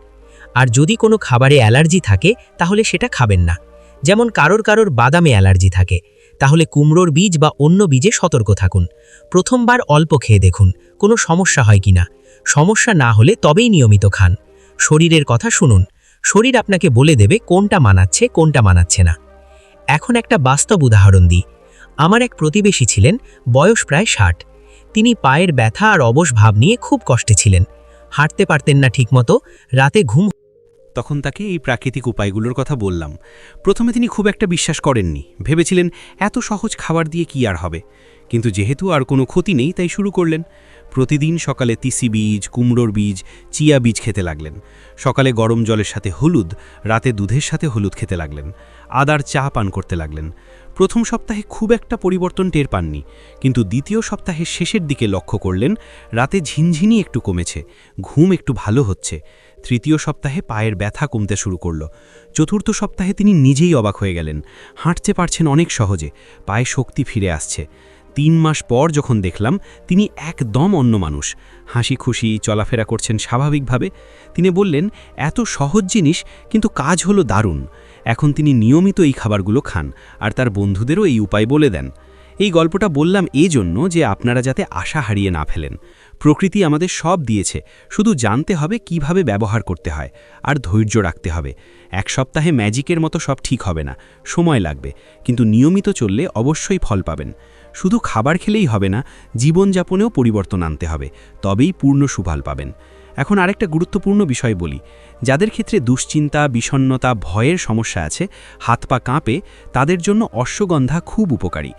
আর যদি কোনো খাবারে অ্যালার্জি থাকে, তাহলে সেটা খাবেন না। যেমন কারোর বাদামে অ্যালার্জি থাকে, তাহলে কুমড়োর বীজ বা অন্য বীজে সতর্ক থাকুন। প্রথমবার অল্প খেয়ে দেখুন কোনো সমস্যা হয় কিনা। সমস্যা না হলে তবেই নিয়মিত খান। শরীরের কথা শুনুন, শরীর আপনাকে বলে দেবে কোনটা মানাচ্ছে, কোনটা মানাচ্ছে না। এখন একটা বাস্তব উদাহরণ দিই। আমার এক প্রতিবেশী ছিলেন, বয়স প্রায় 60। তিনি পায়ের ব্যথা আর অবশ ভাব নিয়ে খুব কষ্টে ছিলেন। হাঁটতে পারতেন না ঠিকমতো, রাতে ঘুম। তখন তাকে এই প্রাকৃতিক উপায়গুলোর কথা বললাম। প্রথমে তিনি খুব একটা বিশ্বাস করেননি, ভেবেছিলেন এত সহজ খাবার দিয়ে কি আর হবে। কিন্তু যেহেতু আর কোনো ক্ষতি নেই, তাই শুরু করলেন। প্রতিদিন সকালে তিসি বীজ, কুমড়োর বীজ, চিয়া বীজ খেতে লাগলেন। সকালে গরম জলের সাথে হলুদ, রাতে দুধের সাথে হলুদ খেতে লাগলেন। আদার চা পান করতে লাগলেন। প্রথম সপ্তাহে খুব একটা পরিবর্তন টের পাননি, কিন্তু দ্বিতীয় সপ্তাহের শেষের দিকে লক্ষ্য করলেন রাতে ঝিনঝিনি একটু কমেছে, ঘুম একটু ভালো হচ্ছে। তৃতীয় সপ্তাহে পায়ের ব্যথা কমতে শুরু করল। চতুর্থ সপ্তাহে তিনি নিজেই অবাক হয়ে গেলেন, হাঁটতে পারছেন অনেক সহজে, পায়ে শক্তি ফিরে আসছে। 3 মাস পর যখন দেখলাম তিনি একদম অন্য মানুষ, হাসি খুশি চলাফেরা করছেন স্বাভাবিকভাবে। তিনি বললেন, এত সহজ জিনিস কিন্তু কাজ হলো দারুণ। এখন তিনি নিয়মিত এই খাবারগুলো খান আর তার বন্ধুদেরও এই উপায় বলে দেন। এই গল্পটা বললাম এই জন্য যে আপনারা যাতে আশা হারিয়ে না ফেলেন। প্রকৃতি আমাদের সব দিয়েছে, শুধু জানতে হবে কিভাবে ব্যবহার করতে হয় আর ধৈর্য রাখতে হবে। এক সপ্তাহে ম্যাজিকের মতো সব ঠিক হবে না, সময় লাগবে, কিন্তু নিয়মিত চললে অবশ্যই ফল পাবেন। শুধু খাবার খেলেই হবে না, জীবনযাপনেও পরিবর্তন আনতে হবে, তবেই পূর্ণ সুফল পাবেন। এখন আরেকটা গুরুত্বপূর্ণ বিষয় বলি। যাদের ক্ষেত্রে দুশ্চিন্তা, বিষণ্ণতা, ভয়ের সমস্যা আছে, হাত পা কাঁপে, তাদের জন্য অশ্বগন্ধা খুব উপকারী।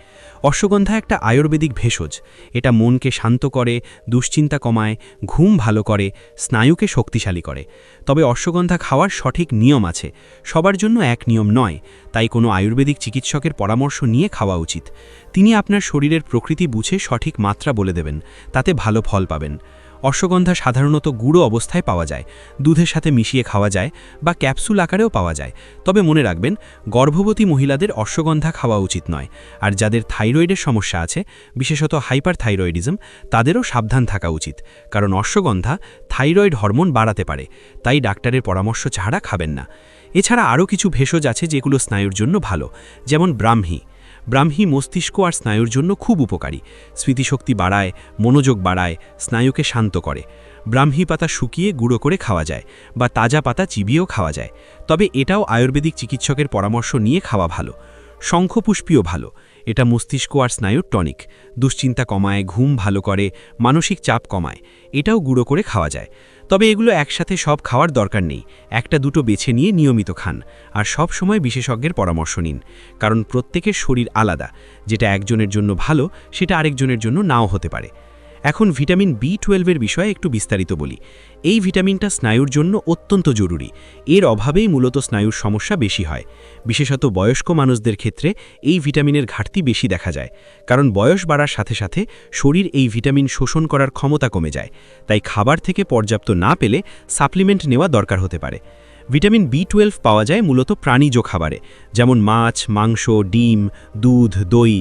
অশ্বগন্ধা একটা আয়ুর্বেদিক ভেষজ। এটা মনকে শান্ত করে, দুশ্চিন্তা কমায়, ঘুম ভালো করে, স্নায়ুকে শক্তিশালী করে। তবে অশ্বগন্ধা খাওয়ার সঠিক নিয়ম আছে, সবার জন্য এক নিয়ম নয়, তাই কোনো আয়ুর্বেদিক চিকিৎসকের পরামর্শ নিয়ে খাওয়া উচিত। তিনি আপনার শরীরের প্রকৃতি বুঝে সঠিক মাত্রা বলে দেবেন, তাতে ভালো ফল পাবেন। অশ্বগন্ধা সাধারণত গুঁড়ো অবস্থায় পাওয়া যায়, দুধের সাথে মিশিয়ে খাওয়া যায় বা ক্যাপসুল আকারেও পাওয়া যায়। তবে মনে রাখবেন, গর্ভবতী মহিলাদের অশ্বগন্ধা খাওয়া উচিত নয়। আর যাদের থাইরয়েডের সমস্যা আছে, বিশেষত হাইপারথাইরয়েডিজম, তাদেরও সাবধান থাকা উচিত, কারণ অশ্বগন্ধা থাইরয়েড হরমোন বাড়াতে পারে, তাই ডাক্তারের পরামর্শ ছাড়া খাবেন না। এছাড়া আরও কিছু ভেষজ আছে যেগুলো স্নায়ুর জন্য ভালো, যেমন ব্রাহ্মী। ব্রাহ্মী মস্তিষ্ক আর স্নায়ুর জন্য খুব উপকারী, স্মৃতিশক্তি বাড়ায়, মনোযোগ বাড়ায়, স্নায়ুকে শান্ত করে। ব্রাহ্মী পাতা শুকিয়ে গুঁড়ো করে খাওয়া যায় বা তাজা পাতা চিবিয়েও খাওয়া যায়, তবে এটাও আয়ুর্বেদিক চিকিৎসকের পরামর্শ নিয়ে খাওয়া ভালো। শঙ্খপুষ্পীও ভালো, এটা মস্তিষ্ক আর স্নায়ুর টনিক, দুশ্চিন্তা কমায়, ঘুম ভালো করে, মানসিক চাপ কমায়, এটাও গুঁড়ো করে খাওয়া যায়। তবে এগুলো একসাথে সব খাওয়ার দরকার নেই, একটা দুটো বেছে নিয়ে নিয়মিত খান। আর সব সময় বিশেষজ্ঞের পরামর্শ নিন, কারণ প্রত্যেকের শরীর আলাদা, যেটা একজনের জন্য ভালো সেটা আরেকজনের জন্য নাও হতে পারে। এখন ভিটামিন B12 বিষয়ে একটু বিস্তারিত বলি। এই ভিটামিনটা স্নায়ুর জন্য অত্যন্ত জরুরি, এর অভাবেই মূলত স্নায়ুর সমস্যা বেশি হয়। বিশেষত বয়স্ক মানুষদের ক্ষেত্রে এই ভিটামিনের ঘাটতি বেশি দেখা যায়, কারণ বয়স বাড়ার সাথে সাথে শরীর এই ভিটামিন শোষণ করার ক্ষমতা কমে যায়, তাই খাবার থেকে পর্যাপ্ত না পেলে সাপ্লিমেন্ট নেওয়া দরকার হতে পারে। ভিটামিন B12 পাওয়া যায় মূলত প্রাণীজ খাবারে, যেমন মাছ, মাংস, ডিম, দুধ, দই।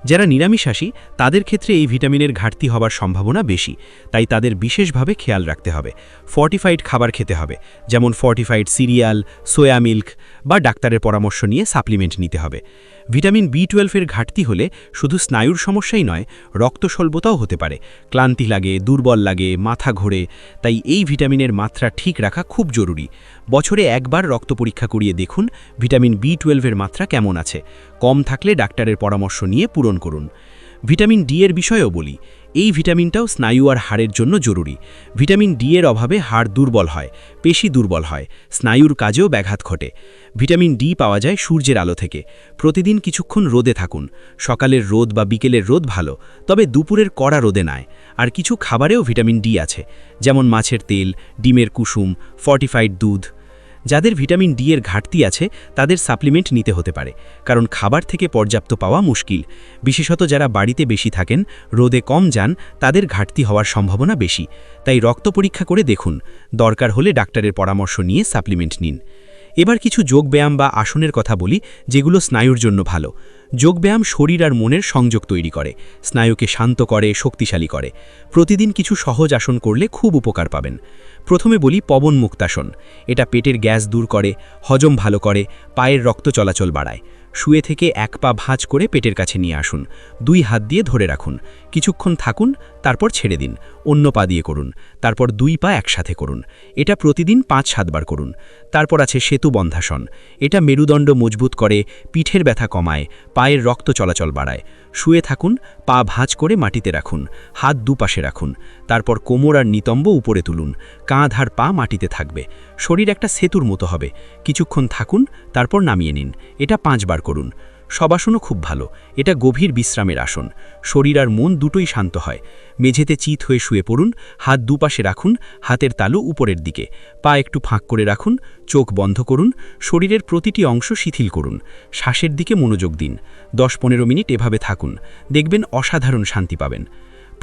যারা নিরামিষাশী তাদের ক্ষেত্রে এই ভিটামিনের ঘাটতি হবার সম্ভাবনা বেশি, তাই তাদের বিশেষভাবে খেয়াল রাখতে হবে। ফর্টিফাইড খাবার খেতে হবে, যেমন ফর্টিফাইড সিরিয়াল, সোয়া মিল্ক বা ডাক্তারের পরামর্শ নিয়ে সাপ্লিমেন্ট নিতে হবে। ভিটামিন B12 ঘাটতি হলে শুধু স্নায়ুর সমস্যাই নয়, রক্তস্বল্পতাও হতে পারে। ক্লান্তি লাগে, দুর্বল লাগে, মাথা ঘোরে। তাই এই ভিটামিনের মাত্রা ঠিক রাখা খুব জরুরি। বছরে একবার রক্ত পরীক্ষা করিয়ে দেখুন ভিটামিন B12 মাত্রা কেমন আছে। কম থাকলে ডাক্তারের পরামর্শ নিয়ে পূরণ করুন। ভিটামিন ডি এর বিষয়েও বলি, এই ভিটামিনটাও স্নায়ু আর হাড়ের জন্য জরুরি। ভিটামিন ডি এর অভাবে হাড় দুর্বল হয়, পেশি দুর্বল হয়, স্নায়ুর কাজেও ব্যাঘাত ঘটে। ভিটামিন ডি পাওয়া যায় সূর্যের আলো থেকে। প্রতিদিন কিছুক্ষণ রোদে থাকুন। সকালের রোদ বা বিকেলের রোদ ভালো, তবে দুপুরের কড়া রোদে নয়। আর কিছু খাবারেও ভিটামিন ডি আছে, যেমন মাছের তেল, ডিমের কুসুম, ফর্টিফাইড দুধ। যাদের ভিটামিন ডি এর ঘাটতি আছে তাদের সাপ্লিমেন্ট নিতে হতে পারে, কারণ খাবার থেকে পর্যাপ্ত পাওয়া মুশকিল। বিশেষত যারা বাড়িতে বেশি থাকেন, রোদে কম যান, তাদের ঘাটতি হওয়ার সম্ভাবনা বেশি। তাই রক্ত পরীক্ষা করে দেখুন, দরকার হলে ডাক্তারের পরামর্শ নিয়ে সাপ্লিমেন্ট নিন। এবার কিছু যোগব্যায়াম বা আসনের কথা বলি, যেগুলো স্নায়ুর জন্য ভালো। যোগব্যায়াম শরীর আর মনের সংযোগ তৈরি করে, স্নায়ুকে শান্ত করে, শক্তিশালী করে। প্রতিদিন কিছু সহজ আসন করলে খুব উপকার পাবেন। প্রথমে বলি পবন মুক্তাসন। এটা পেটের গ্যাস দূর করে, হজম ভালো করে, পায়ের রক্ত চলাচল বাড়ায়। শুয়ে থেকে এক পা ভাঁজ করে পেটের কাছে নিয়ে আসুন, 2 হাত দিয়ে ধরে রাখুন, কিছুক্ষণ থাকুন, তারপর ছেড়ে দিন। অন্য পা দিয়ে করুন, তারপর 2 পা একসাথে করুন। এটা প্রতিদিন 5-7 বার করুন। তারপর আছে সেতু বন্ধাসন। এটা মেরুদণ্ড মজবুত করে, পিঠের ব্যথা কমায়, পায়ের রক্ত চলাচল বাড়ায়। শুয়ে থাকুন, পা ভাঁজ করে মাটিতে রাখুন, হাত দুপাশে রাখুন। তারপর কোমর আর নিতম্ব উপরে তুলুন, কাঁধ আর পা মাটিতে থাকবে। শরীর একটা সেতুর মতো হবে। কিছুক্ষণ থাকুন, তারপর নামিয়ে নিন। এটা 5 বার করুন। শবাসনও খুব ভালো। এটা গভীর বিশ্রামের আসন। শরীর আর মন দুটোই শান্ত হয়। মেঝেতে চিত হয়ে শুয়ে পড়ুন, হাত দুপাশে রাখুন, হাতের তালু উপরের দিকে, পা একটু ফাঁক করে রাখুন, চোখ বন্ধ করুন, শরীরের প্রতিটি অংশ শিথিল করুন। শ্বাসের দিকে মনোযোগ দিন। 10-15 মিনিট এভাবে থাকুন, দেখবেন অসাধারণ শান্তি পাবেন।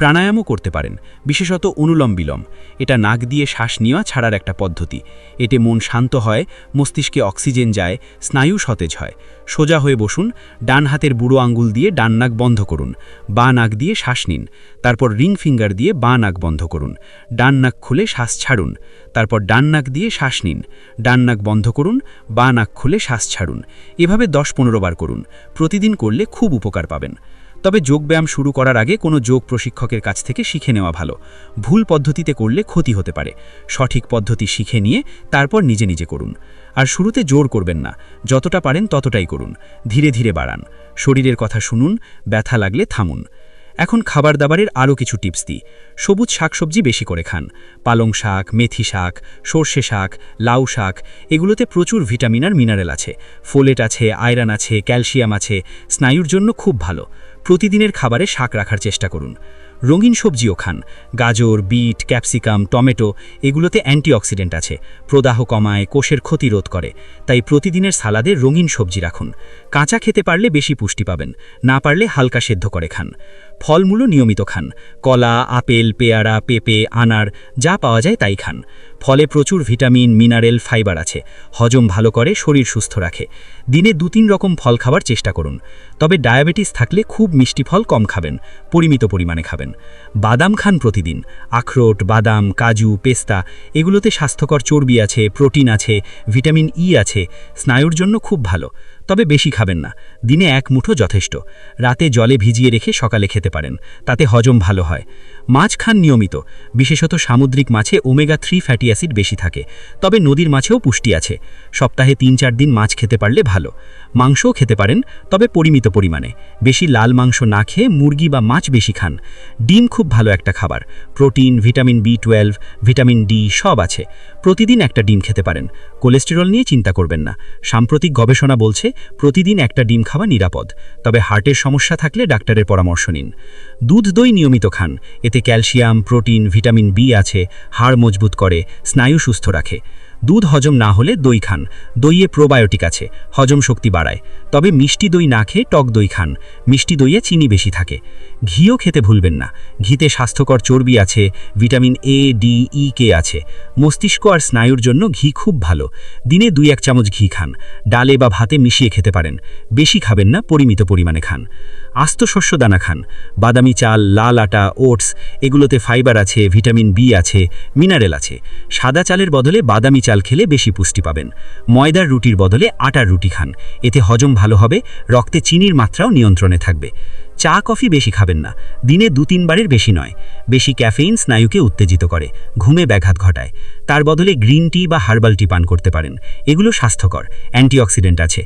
প্রাণায়ামও করতে পারেন, বিশেষত অনুলোম বিলোম। এটা নাক দিয়ে শ্বাস নেওয়া ছাড়ার একটা পদ্ধতি। এতে মন শান্ত হয়, মস্তিষ্কে অক্সিজেন যায়, স্নায়ু সতেজ হয়। সোজা হয়ে বসুন, ডান হাতের বুড়ো আঙ্গুল দিয়ে ডান নাক বন্ধ করুন, বাঁ নাক দিয়ে শ্বাস নিন। তারপর রিং ফিঙ্গার দিয়ে বাঁ নাক বন্ধ করুন, ডান নাক খুলে শ্বাস ছাড়ুন। তারপর ডান নাক দিয়ে শ্বাস নিন, ডান নাক বন্ধ করুন, বাঁ নাক খুলে শ্বাস ছাড়ুন। এভাবে 10-15 বার করুন। প্রতিদিন করলে খুব উপকার পাবেন। তবে যোগব্যায়াম শুরু করার আগে কোনো যোগ প্রশিক্ষকের কাছ থেকে শিখে নেওয়া ভালো। ভুল পদ্ধতিতে করলে ক্ষতি হতে পারে। সঠিক পদ্ধতি শিখে নিয়ে তারপর নিজে নিজে করুন। আর শুরুতে জোর করবেন না, যতটা পারেন ততটাই করুন। ধীরে ধীরে বাড়ান। শরীরের কথা শুনুন, ব্যথা লাগলে থামুন। এখন খাবার দাবারের আরও কিছু টিপস দিই। সবুজ শাকসবজি বেশি করে খান। পালং শাক, মেথি শাক, সর্ষে শাক, লাউ শাক, এগুলোতে প্রচুর ভিটামিন আর মিনারেল আছে। ফোলেট আছে, আয়রন আছে, ক্যালসিয়াম আছে, স্নায়ুর জন্য খুব ভালো। প্রতিদিনের খাবারে শাক রাখার চেষ্টা করুন। রঙিন সবজিও খান। গাজর, বিট, ক্যাপসিকাম, টমেটো, এগুলোতে অ্যান্টিঅক্সিডেন্ট আছে, প্রদাহ কমায়, কোষের ক্ষতি রোধ করে। তাই প্রতিদিনের সালাদে রঙিন সবজি রাখুন। কাঁচা খেতে পারলে বেশি পুষ্টি পাবেন, না পারলে হালকা সেদ্ধ করে খান। ফলমূলও নিয়মিত খান। কলা, আপেল, পেয়ারা, পেঁপে, আনার, যা পাওয়া যায় তাই খান। ফলে প্রচুর ভিটামিন, মিনারেল, ফাইবার আছে, হজম ভালো করে, শরীর সুস্থ রাখে। দিনে 2-3 রকম ফল খাবার চেষ্টা করুন। তবে ডায়াবেটিস থাকলে খুব মিষ্টি ফল কম খাবেন, পরিমিত পরিমাণে খাবেন। বাদাম খান প্রতিদিন। আখরোট, বাদাম, কাজু, পেস্তা, এগুলোতে স্বাস্থ্যকর চর্বি আছে, প্রোটিন আছে, ভিটামিন ই আছে, স্নায়ুর জন্য খুব ভালো। তবে বেশি খাবেন না, দিনে 1 মুঠো যথেষ্ট। রাতে জলে ভিজিয়ে রেখে সকালে খেতে পারেন, তাতে হজম ভালো হয়। মাছ খান নিয়মিত, বিশেষত সামুদ্রিক মাছে ওমেগা-3 ফ্যাটি অ্যাসিড বেশি থাকে। তবে নদীর মাছেও পুষ্টি আছে। সপ্তাহে 3-4 দিন মাছ খেতে পারলে ভালো। মাংসও খেতে পারেন, তবে পরিমিত পরিমাণে। বেশি লাল মাংস না খেয়ে মুরগি বা মাছ বেশি খান। ডিম খুব ভালো একটা খাবার। Protein, vitamin B12, vitamin D সব আছে। প্রতিদিন একটা ডিম খেতে পারেন। কোলেস্টেরল নিয়ে চিন্তা করবেন না। সাম্প্রতিক গবেষণা বলছে প্রতিদিন একটা ডিম খাওয়া নিরাপদ। তবে হার্টের সমস্যা থাকলে ডাক্তারের পরামর্শ নিন। দুধ, দই নিয়মিত খান। এতে ক্যালসিয়াম, প্রোটিন, ভিটামিন বি আছে, হাড় মজবুত করে, স্নায়ু সুস্থ রাখে। দুধ হজম না হলে দই খান। দইয়ে প্রোবায়োটিক আছে, হজম শক্তি বাড়ায়। তবে মিষ্টি দই না খেয়ে টক দই খান। মিষ্টি দইয়ে চিনি বেশি থাকে। ঘিও খেতে ভুলবেন না। ঘিতে স্বাস্থ্যকর চর্বি আছে, ভিটামিন এ, ডি, ই, কে আছে। মস্তিষ্ক আর স্নায়ুর জন্য ঘি খুব ভালো। দিনে 2-1 চামচ ঘি খান। ডালে বা ভাতে মিশিয়ে খেতে পারেন। বেশি খাবেন না, পরিমিত পরিমাণে খান। আস্ত শস্য দানা খান, বাদামি চাল, লাল আটা, ওটস, এগুলোতে ফাইবার আছে, ভিটামিন বি আছে, মিনারেল আছে। সাদা চালের বদলে বাদামি চাল খেলে বেশি পুষ্টি পাবেন। ময়দার রুটির বদলে আটার রুটি খান, এতে হজম ভালো হবে, রক্তে চিনির মাত্রাও নিয়ন্ত্রণে থাকবে। চা কফি বেশি খাবেন না, দিনে 2-3 বারের বেশি নয়। বেশি ক্যাফেইন স্নায়ুকে উত্তেজিত করে, ঘুমে ব্যাঘাত ঘটায়। তার বদলে গ্রিন টি বা হার্বাল টি পান করতে পারেন, এগুলো স্বাস্থ্যকর, অ্যান্টিঅক্সিডেন্ট আছে।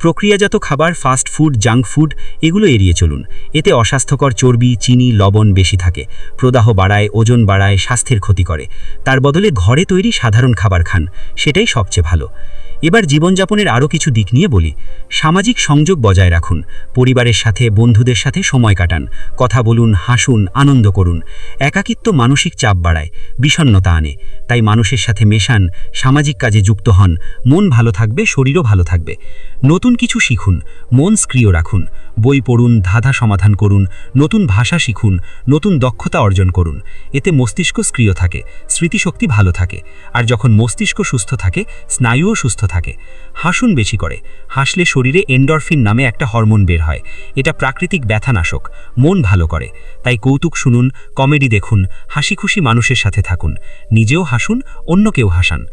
প্রক্রিয়াজাত খাবার, ফাস্ট ফুড, জাঙ্ক ফুড এগুলো এড়িয়ে চলুন, এতে অস্বাস্থ্যকর চর্বি, চিনি, লবণ বেশি থাকে, প্রদাহ বাড়ায়, ওজন বাড়ায়, স্বাস্থ্যের ক্ষতি করে। তার বদলে ঘরে তৈরি সাধারণ খাবার খান, সেটাই সবচেয়ে ভালো। এবার জীবনযাপনের আরও কিছু দিক নিয়ে বলি। সামাজিক সংযোগ বজায় রাখুন, পরিবারের সাথে, বন্ধুদের সাথে সময় কাটান, কথা বলুন, হাসুন, আনন্দ করুন। একাকিত্ব মানসিক চাপ বাড়ায়, বিষণ্ণতা আনে। তাই মানুষের সাথে মেশান, সামাজিক কাজে যুক্ত হন, মন ভালো থাকবে, শরীরও ভালো থাকবে। নতুন কিছু শিখুন, মন সক্রিয় রাখুন, বই পড়ুন, ধাঁধা সমাধান করুন, নতুন ভাষা শিখুন, নতুন দক্ষতা অর্জন করুন। এতে মস্তিষ্ক সক্রিয় থাকে, স্মৃতিশক্তি ভালো থাকে। আর যখন মস্তিষ্ক সুস্থ থাকে, স্নায়ুও সুস্থ থাকে। হাসুন বেশি করে, হাসলে শরীরে এন্ডরফিন নামে একটা হরমোন বের হয়, এটা প্রাকৃতিক ব্যথানাশক, মন ভালো করে। তাই কৌতুক শুনুন, কমেডি দেখুন, হাসি খুশি মানুষের সাথে থাকুন, নিজেও হাসুন, অন্যকেও হাসান।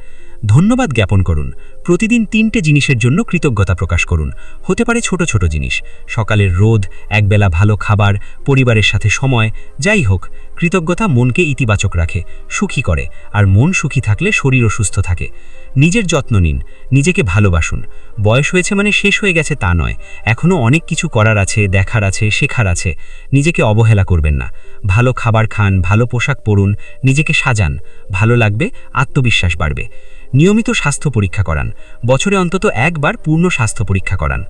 ধন্যবাদ জ্ঞাপন করুন, প্রতিদিন 3টে জিনিসের জন্য কৃতজ্ঞতা প্রকাশ করুন। হতে পারে ছোট ছোট জিনিস, সকালের রোদ, একবেলা ভালো খাবার, পরিবারের সাথে সময়, যাই হোক। কৃতজ্ঞতা মনকে ইতিবাচক রাখে, সুখী করে, আর মন সুখী থাকলে শরীরও সুস্থ থাকে। নিজের যত্ন নিন, নিজেকে ভালোবাসুন। বয়স হয়েছে মানে শেষ হয়ে গেছে তা নয়, এখনও অনেক কিছু করার আছে, দেখার আছে, শেখার আছে। নিজেকে অবহেলা করবেন না। ভালো খাবার খান, ভালো পোশাক পরুন, নিজেকে সাজান, ভালো লাগবে, আত্মবিশ্বাস বাড়বে। নিয়মিত স্বাস্থ্য পরীক্ষা করান, বছরে অন্তত 1 বার পূর্ণ স্বাস্থ্য পরীক্ষা করান।